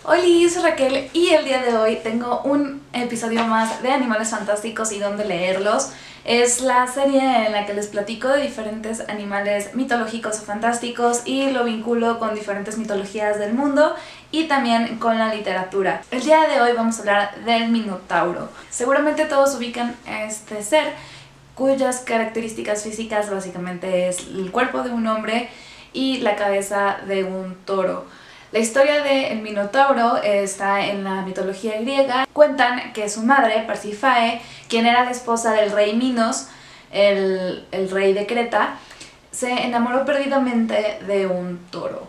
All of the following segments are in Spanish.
Hola, soy Raquel y el día de hoy tengo un episodio más de Animales Fantásticos y dónde leerlos. Es la serie en la que les platico de diferentes animales mitológicos o fantásticos y lo vinculo con diferentes mitologías del mundo y también con la literatura. El día de hoy vamos a hablar del Minotauro. Seguramente todos ubican a este ser cuyas características físicas básicamente es el cuerpo de un hombre y la cabeza de un toro. La historia del Minotauro está en la mitología griega. Cuentan que su madre, Parsifae, quien era la esposa del rey Minos, el rey de Creta, se enamoró perdidamente de un toro.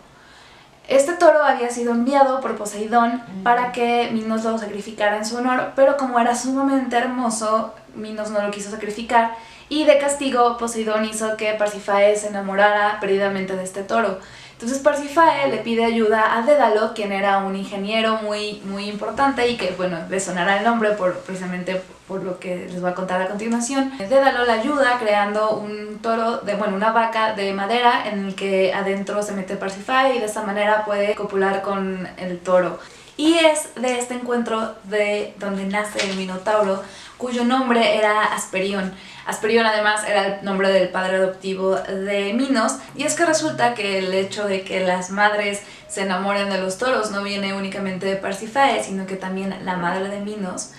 Este toro había sido enviado por Poseidón para que Minos lo sacrificara en su honor, pero como era sumamente hermoso, Minos no lo quiso sacrificar y de castigo Poseidón hizo que Parsifae se enamorara perdidamente de este toro. Entonces Parsifae le pide ayuda a Dédalo, quien era un ingeniero muy importante y que, bueno, le sonará el nombre precisamente por lo que les voy a contar a continuación. Dédalo le ayuda creando un toro, una vaca de madera en el que adentro se mete Parsifae y de esa manera puede copular con el toro. Y es de este encuentro de donde nace el Minotauro, cuyo nombre era Asperión. Asperión además era el nombre del padre adoptivo de Minos, y es que resulta que el hecho de que las madres se enamoren de los toros no viene únicamente de Parsifae, sino que también la madre de Minos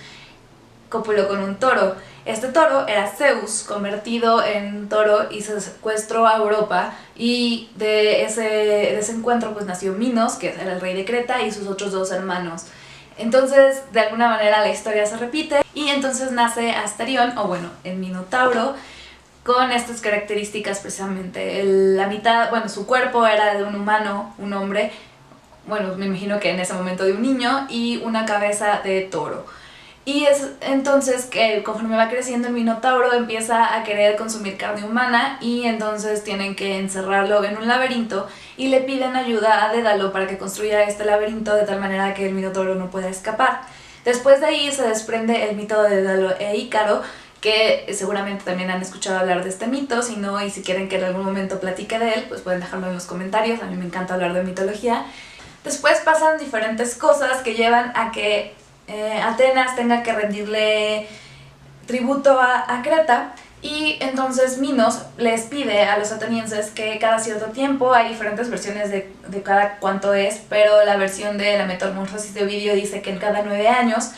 copuló con un toro. Este toro era Zeus, convertido en toro, y se secuestró a Europa, y de ese encuentro pues nació Minos, que era el rey de Creta, y sus otros dos hermanos. Entonces, de alguna manera la historia se repite, y entonces nace Asterión, el Minotauro, con estas características precisamente. La mitad, su cuerpo era de un humano, un hombre, me imagino que en ese momento de un niño, y una cabeza de toro. Y es entonces que conforme va creciendo el Minotauro empieza a querer consumir carne humana, y entonces tienen que encerrarlo en un laberinto y le piden ayuda a Dédalo para que construya este laberinto de tal manera que el Minotauro no pueda escapar. Después de ahí se desprende el mito de Dédalo e Ícaro, que seguramente también han escuchado hablar de este mito. Si no, y si quieren que en algún momento platique de él, pues pueden dejarlo en los comentarios. A mí me encanta hablar de mitología. Después pasan diferentes cosas que llevan a que Atenas tenga que rendirle tributo a Creta, y entonces Minos les pide a los atenienses que cada cierto tiempo, hay diferentes versiones de cada cuánto es, pero la versión de la Metamorfosis de Ovidio dice que en cada 9 años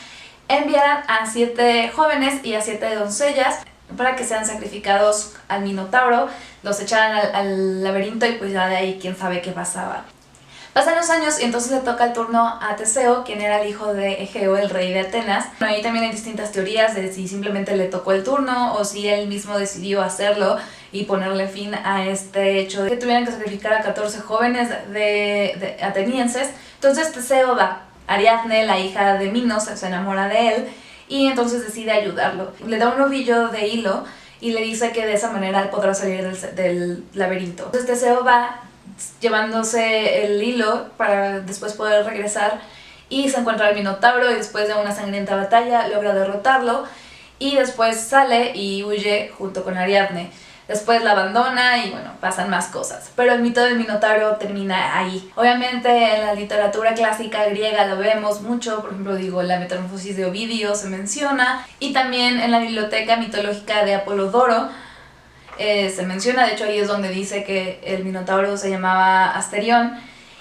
enviaran a 7 jóvenes y a 7 doncellas para que sean sacrificados al Minotauro, los echaran al laberinto, y pues ya de ahí quién sabe qué pasaba. Pasan los años y entonces le toca el turno a Teseo, quien era el hijo de Egeo, el rey de Atenas. Ahí también hay distintas teorías de si simplemente le tocó el turno o si él mismo decidió hacerlo y ponerle fin a este hecho de que tuvieran que sacrificar a 14 jóvenes de atenienses. Entonces Teseo va. Ariadne, la hija de Minos, se enamora de él y entonces decide ayudarlo. Le da un ovillo de hilo y le dice que de esa manera él podrá salir del laberinto. Entonces Teseo va llevándose el hilo para después poder regresar, y se encuentra el Minotauro, y después de una sangrienta batalla logra derrotarlo, y después sale y huye junto con Ariadne. Después la abandona y pasan más cosas. Pero el mito del Minotauro termina ahí. Obviamente en la literatura clásica griega lo vemos mucho, por ejemplo la Metamorfosis de Ovidio se menciona, y también en la biblioteca mitológica de Apolodoro se menciona. De hecho ahí es donde dice que el Minotauro se llamaba Asterión.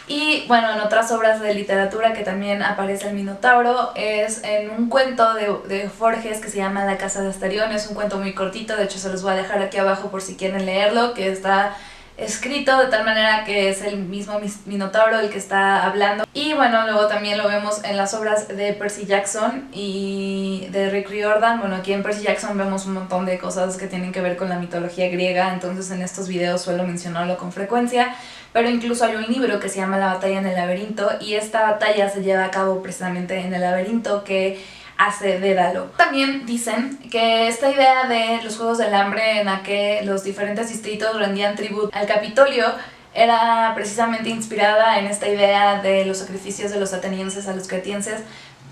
Y en otras obras de literatura que también aparece el Minotauro es en un cuento de Forges que se llama La casa de Asterión. Es un cuento muy cortito, de hecho se los voy a dejar aquí abajo por si quieren leerlo, que está escrito de tal manera que es el mismo Minotauro el que está hablando. Y luego también lo vemos en las obras de Percy Jackson y de Rick Riordan. Aquí en Percy Jackson vemos un montón de cosas que tienen que ver con la mitología griega, entonces en estos videos suelo mencionarlo con frecuencia. Pero incluso hay un libro que se llama La batalla en el laberinto, y esta batalla se lleva a cabo precisamente en el laberinto que hace Dédalo. También dicen que esta idea de los Juegos del Hambre, en la que los diferentes distritos rendían tributo al Capitolio, era precisamente inspirada en esta idea de los sacrificios de los atenienses a los cretienses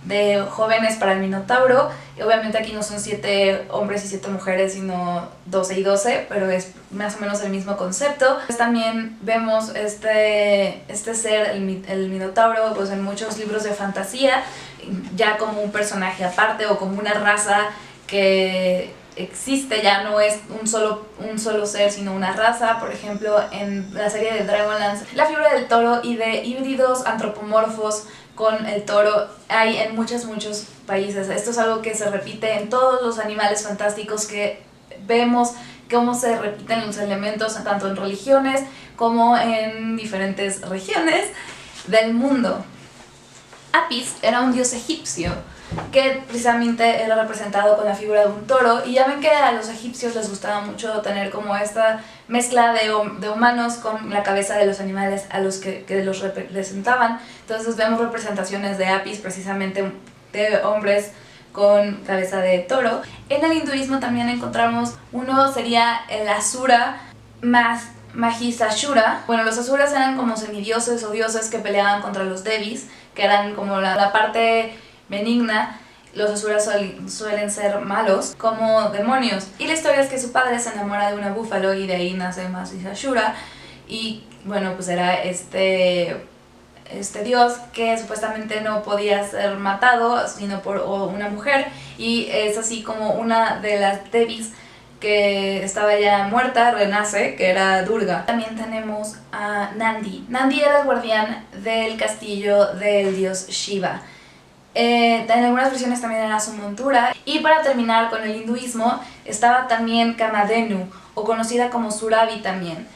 de jóvenes para el Minotauro. Y obviamente aquí no son 7 hombres y 7 mujeres, sino 12 y 12, pero es más o menos el mismo concepto. Pues también vemos este ser, el Minotauro, pues en muchos libros de fantasía, ya como un personaje aparte o como una raza que existe, ya no es un solo ser, sino una raza. Por ejemplo, en la serie de Dragonlance, la figura del toro y de híbridos antropomorfos con el toro hay en muchos países. Esto es algo que se repite en todos los animales fantásticos que vemos, cómo se repiten los elementos tanto en religiones como en diferentes regiones del mundo. Apis era un dios egipcio que precisamente era representado con la figura de un toro, y ya ven que a los egipcios les gustaba mucho tener como esta mezcla de humanos con la cabeza de los animales a los que los representaban. Entonces vemos representaciones de Apis, precisamente de hombres con cabeza de toro. En el hinduismo también encontramos uno, sería el Asura Mahisashura. Bueno, los asuras eran como semidioses o dioses que peleaban contra los devis, que eran como la parte benigna. Los asuras suelen ser malos, como demonios. Y la historia es que su padre se enamora de una búfalo y de ahí nace Mahisashura. Y bueno, pues era este dios que supuestamente no podía ser matado sino por una mujer, y es así como una de las devis que estaba ya muerta renace, que era Durga. También tenemos a Nandi. Nandi era el guardián del castillo del dios Shiva. En algunas versiones también era su montura. Y para terminar con el hinduismo estaba también Kamadhenu, o conocida como Surabi también.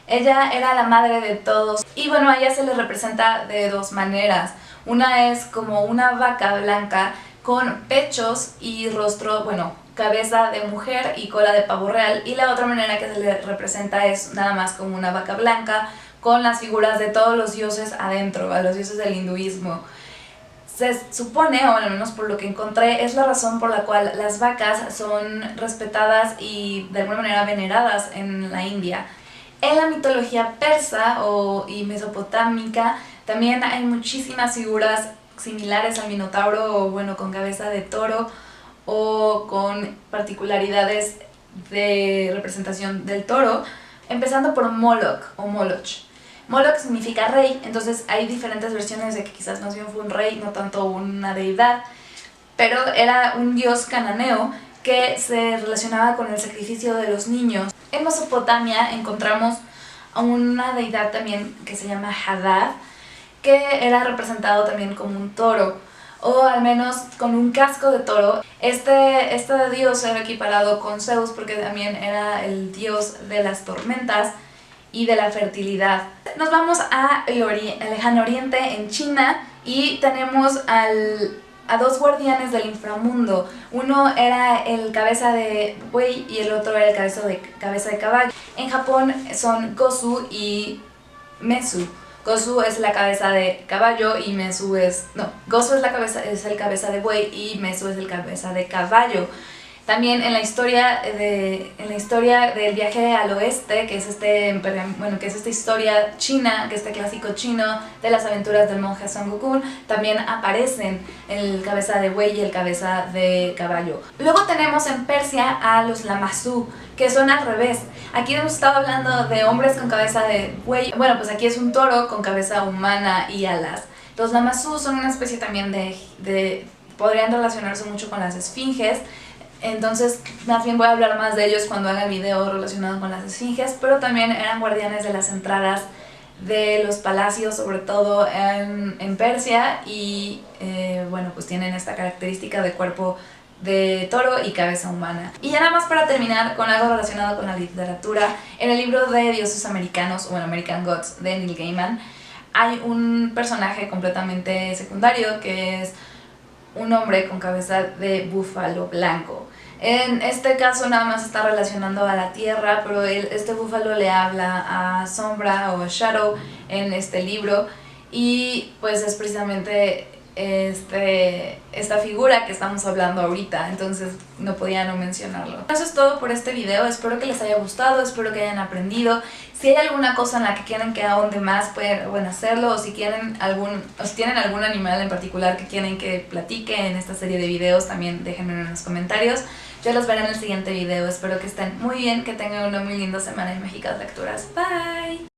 Ella era la madre de todos, y bueno, a ella se le representa de dos maneras. Una es como una vaca blanca con pechos y rostro, bueno, cabeza de mujer y cola de pavo real, y la otra manera que se le representa es nada más como una vaca blanca con las figuras de todos los dioses adentro, a los dioses del hinduismo. Se supone, o al menos por lo que encontré, es la razón por la cual las vacas son respetadas y de alguna manera veneradas en la India. En la mitología persa y mesopotámica también hay muchísimas figuras similares al Minotauro, o bueno, con cabeza de toro o con particularidades de representación del toro, empezando por Moloch o Moloch. Moloch significa rey, entonces hay diferentes versiones de que quizás más bien fue un rey, no tanto una deidad, pero era un dios cananeo que se relacionaba con el sacrificio de los niños. En Mesopotamia encontramos a una deidad también que se llama Hadad, que era representado también como un toro, o al menos con un casco de toro. Este dios era equiparado con Zeus porque también era el dios de las tormentas y de la fertilidad. Nos vamos al lejano oriente, en China, y tenemos a dos guardianes del inframundo. Uno era el cabeza de buey y el otro era el cabeza de caballo. En Japón son Gosu y Mesu. Gosu es la cabeza de caballo y Mesu es... no, Gosu es el cabeza de buey y Mesu es el cabeza de caballo. También en la historia del viaje al oeste, que es esta historia china, que es este clásico chino de las aventuras del monje Son Goku, también aparecen el cabeza de buey y el cabeza de caballo. Luego tenemos en Persia a los Lamassu, que son al revés. Aquí hemos estado hablando de hombres con cabeza de buey. Bueno, pues aquí es un toro con cabeza humana y alas. Los Lamassu son una especie también podrían relacionarse mucho con las esfinges. Entonces, más bien voy a hablar más de ellos cuando haga el video relacionado con las esfinges, pero también eran guardianes de las entradas de los palacios, sobre todo en Persia, y bueno, pues tienen esta característica de cuerpo de toro y cabeza humana. Y ya nada más para terminar con algo relacionado con la literatura, en el libro de Dioses Americanos, bueno, American Gods, de Neil Gaiman, hay un personaje completamente secundario que es un hombre con cabeza de búfalo blanco. En este caso nada más está relacionando a la tierra, pero este búfalo le habla a Sombra o Shadow en este libro, y pues es precisamente esta figura que estamos hablando ahorita, entonces no podía no mencionarlo. Eso es todo por este video, espero que les haya gustado, espero que hayan aprendido. Si hay alguna cosa en la que quieren que ahonde más, pueden hacerlo, o si tienen algún animal en particular que quieren que platique en esta serie de videos, también déjenmelo en los comentarios. Yo los veré en el siguiente video, espero que estén muy bien, que tengan una muy linda semana en Mágicas Lecturas. Bye!